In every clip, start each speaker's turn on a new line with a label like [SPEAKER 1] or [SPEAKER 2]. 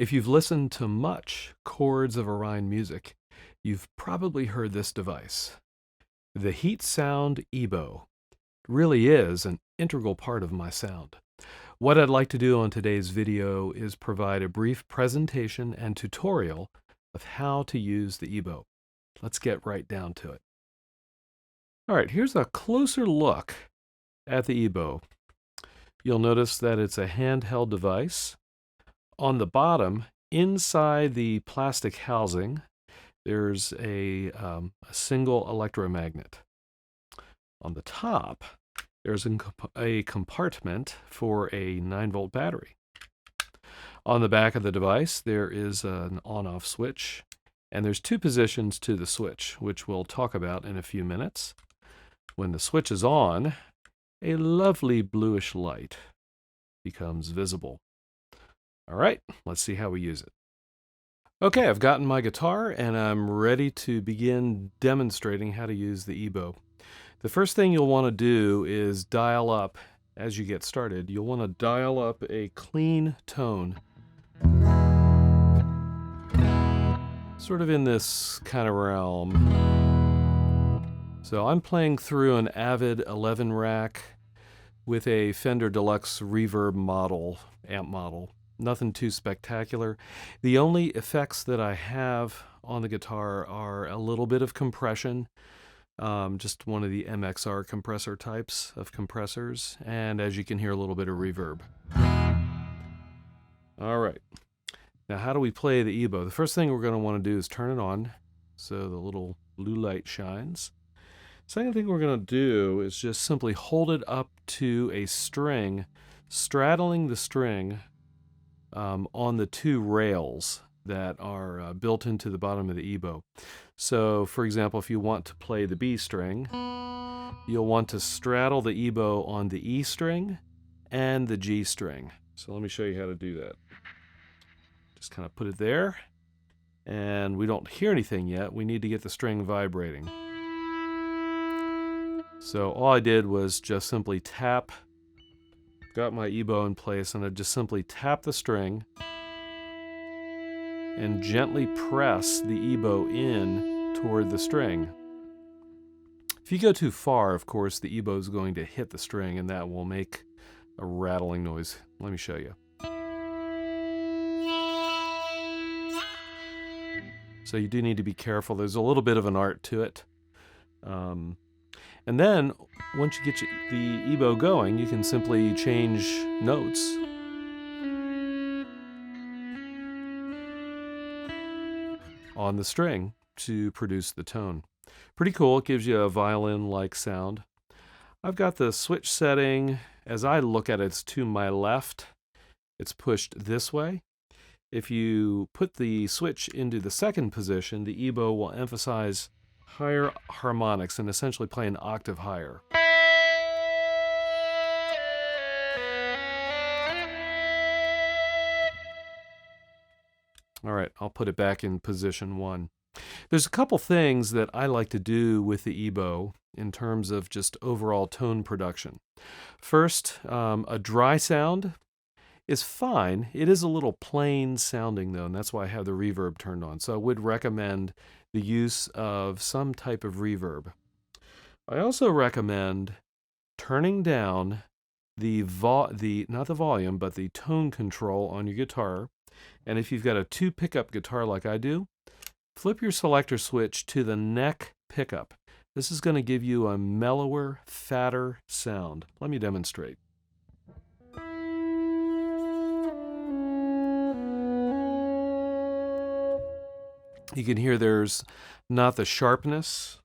[SPEAKER 1] If you've listened to much Chords of Orion music, you've probably heard this device. The Heet Sound EBow really is an integral part of my sound. What I'd like to do on today's video is provide a brief presentation and tutorial of how to use the EBow. Let's get right down to it. All right, here's a closer look at the EBow. You'll notice that it's a handheld device. On the bottom, inside the plastic housing, there's a single electromagnet. On the top, there's a compartment for a 9-volt battery. On the back of the device, there is an on-off switch, and there's 2 positions to the switch, which we'll talk about in a few minutes. When the switch is on, a lovely bluish light becomes visible. All right, let's see how we use it. Okay, I've gotten my guitar and I'm ready to begin demonstrating how to use the EBow. The first thing you'll want to do is dial up, as you get started, you'll want to dial up a clean tone. Sort of in this kind of realm. So I'm playing through an Avid 11 rack with a Fender Deluxe Reverb model, amp model. Nothing too spectacular. The only effects that I have on the guitar are a little bit of compression, just one of the MXR compressor types of compressors, and as you can hear, a little bit of reverb. All right. Now, how do we play the EBow? The first thing we're going to want to do is turn it on so the little blue light shines. Second thing we're going to do is just simply hold it up to a string, straddling the string on the 2 rails that are built into the bottom of the EBow. So, for example, if you want to play the B string, you'll want to straddle the EBow on the E string and the G string. So let me show you how to do that. Just kind of put it there, and we don't hear anything yet. We need to get the string vibrating. So all I did was just simply tap, got my EBow in place, and I just simply tap the string and gently press the EBow in toward the string. If you go too far, of course, the EBow is going to hit the string, and that will make a rattling noise. Let me show you. So you do need to be careful. There's a little bit of an art to it. And then, once you get the EBow going, you can simply change notes. On the string to produce the tone. Pretty cool. It gives you a violin-like sound. I've got the switch setting, as I look at it, it's to my left. It's pushed this way. If you put the switch into the second position, the EBow will emphasize higher harmonics and essentially play an octave higher. All right, I'll put it back in position 1. There's a couple things that I like to do with the EBow in terms of just overall tone production. First, a dry sound is fine. It is a little plain sounding though, and that's why I have the reverb turned on. So I would recommend the use of some type of reverb. I also recommend turning down not the volume, but the tone control on your guitar. And if you've got a 2 pickup guitar like I do, flip your selector switch to the neck pickup. This is going to give you a mellower, fatter sound. Let me demonstrate. You can hear there's not the sharpness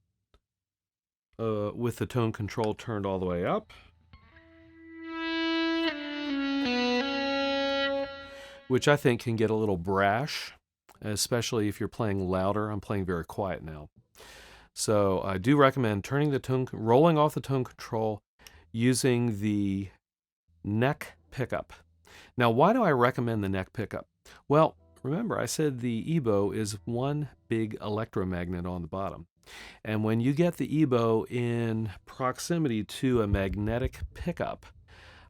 [SPEAKER 1] with the tone control turned all the way up, which I think can get a little brash, especially if you're playing louder. I'm playing very quiet now. So I do recommend turning the tone, rolling off the tone control using the neck pickup. Now, why do I recommend the neck pickup? Well, remember, I said the EBow is one big electromagnet on the bottom. And when you get the EBow in proximity to a magnetic pickup,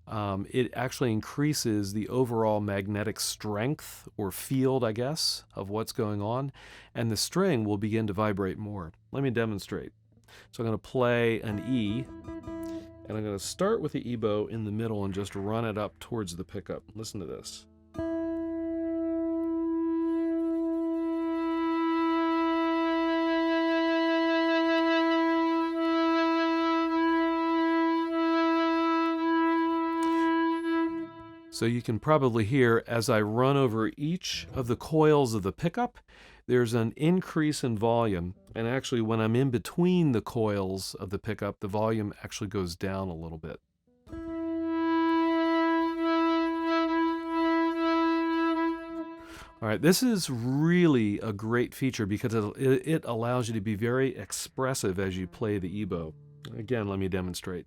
[SPEAKER 1] it actually increases the overall magnetic strength or field, I guess, of what's going on, and the string will begin to vibrate more. Let me demonstrate. So I'm going to play an E, and I'm going to start with the EBow in the middle and just run it up towards the pickup. Listen to this. So you can probably hear as I run over each of the coils of the pickup, there's an increase in volume. And actually, when I'm in between the coils of the pickup, the volume actually goes down a little bit. All right, this is really a great feature because it allows you to be very expressive as you play the EBow. Again, let me demonstrate.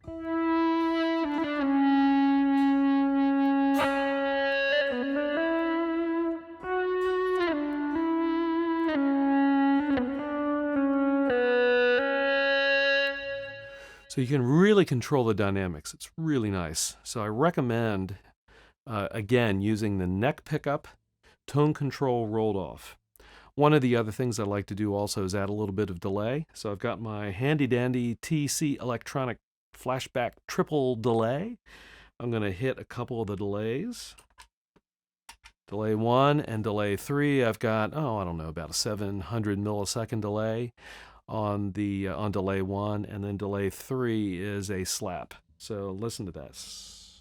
[SPEAKER 1] So you can really control the dynamics. It's really nice. So I recommend, again, using the neck pickup, tone control rolled off. One of the other things I like to do also is add a little bit of delay. So I've got my handy dandy TC Electronic Flashback triple delay. I'm going to hit a couple of the delays. Delay 1 and delay 3, I've got, I don't know, about a 700 millisecond delay on delay 1, and then delay 3 is a slap. So listen to this.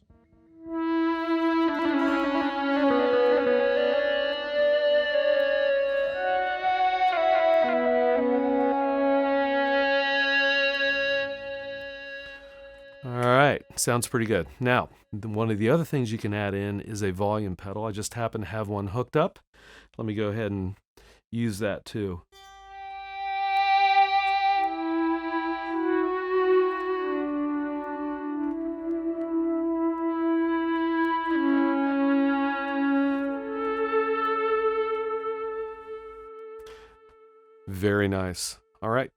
[SPEAKER 1] All right, sounds pretty good. Now, one of the other things you can add in is a volume pedal. I just happen to have one hooked up. Let me go ahead and use that too. Very nice. All right.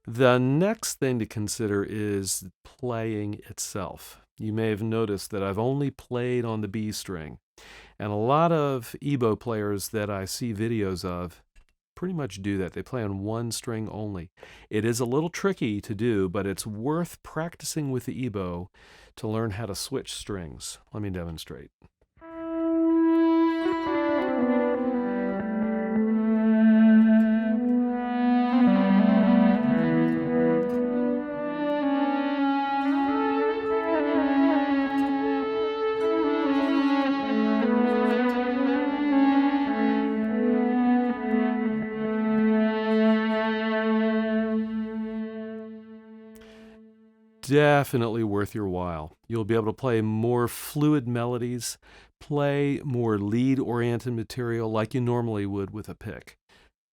[SPEAKER 1] The next thing to consider is playing itself. You may have noticed that I've only played on the B string. And a lot of EBow players that I see videos of pretty much do that. They play on one string only. It is a little tricky to do, but it's worth practicing with the EBow to learn how to switch strings. Let me demonstrate. Definitely worth your while. You'll be able to play more fluid melodies, play more lead-oriented material like you normally would with a pick.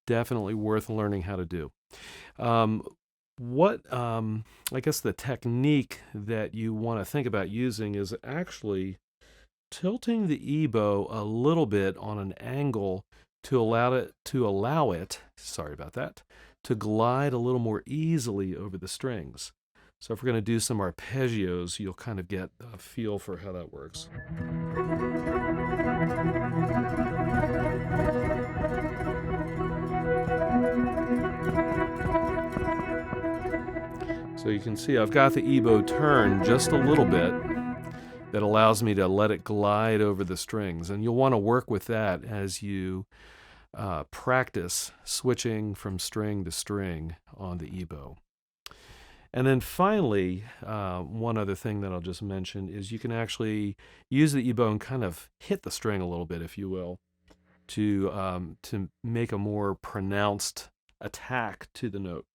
[SPEAKER 1] Definitely worth learning how to do. I guess the technique that you want to think about using is actually tilting the EBow a little bit on an angle to allow it, sorry about that, to glide a little more easily over the strings. So if we're going to do some arpeggios, you'll kind of get a feel for how that works. So you can see I've got the EBow turned just a little bit. That allows me to let it glide over the strings. And you'll want to work with that as you practice switching from string to string on the EBow. And then finally, one other thing that I'll just mention is you can actually use the EBow and kind of hit the string a little bit, if you will, to make a more pronounced attack to the note.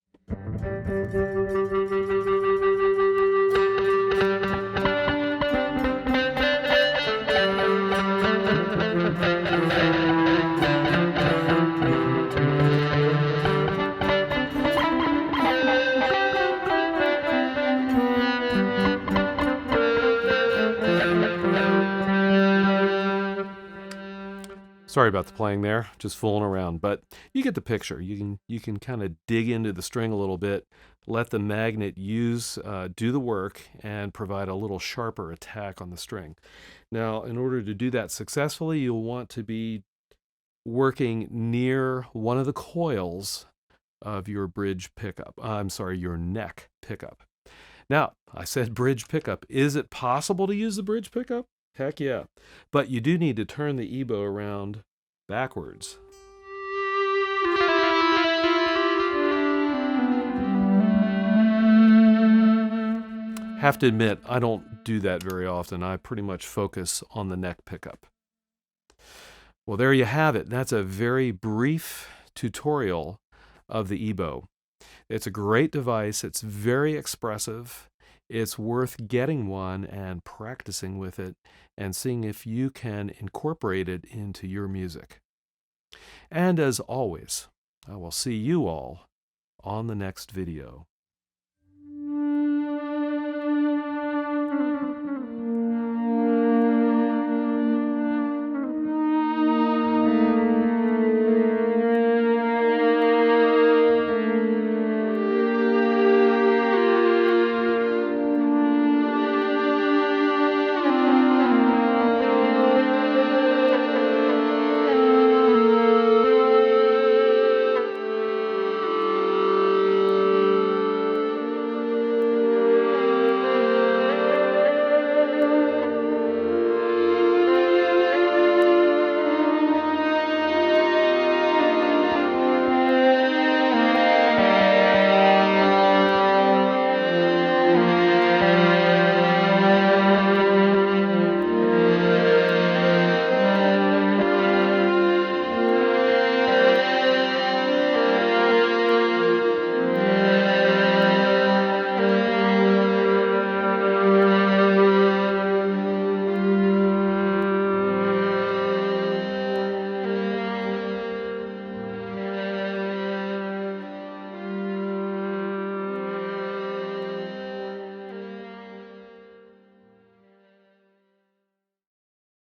[SPEAKER 1] Sorry about the playing there, just fooling around, but you get the picture. You can kind of dig into the string a little bit, let the magnet do the work and provide a little sharper attack on the string. Now, in order to do that successfully, you'll want to be working near one of the coils of your bridge pickup. Your neck pickup. Now, I said bridge pickup. Is it possible to use the bridge pickup? Heck yeah. But you do need to turn the EBow around backwards. Have to admit, I don't do that very often. I pretty much focus on the neck pickup. Well, there you have it. That's a very brief tutorial of the EBow. It's a great device. It's very expressive. It's worth getting one and practicing with it and seeing if you can incorporate it into your music. And as always, I will see you all on the next video.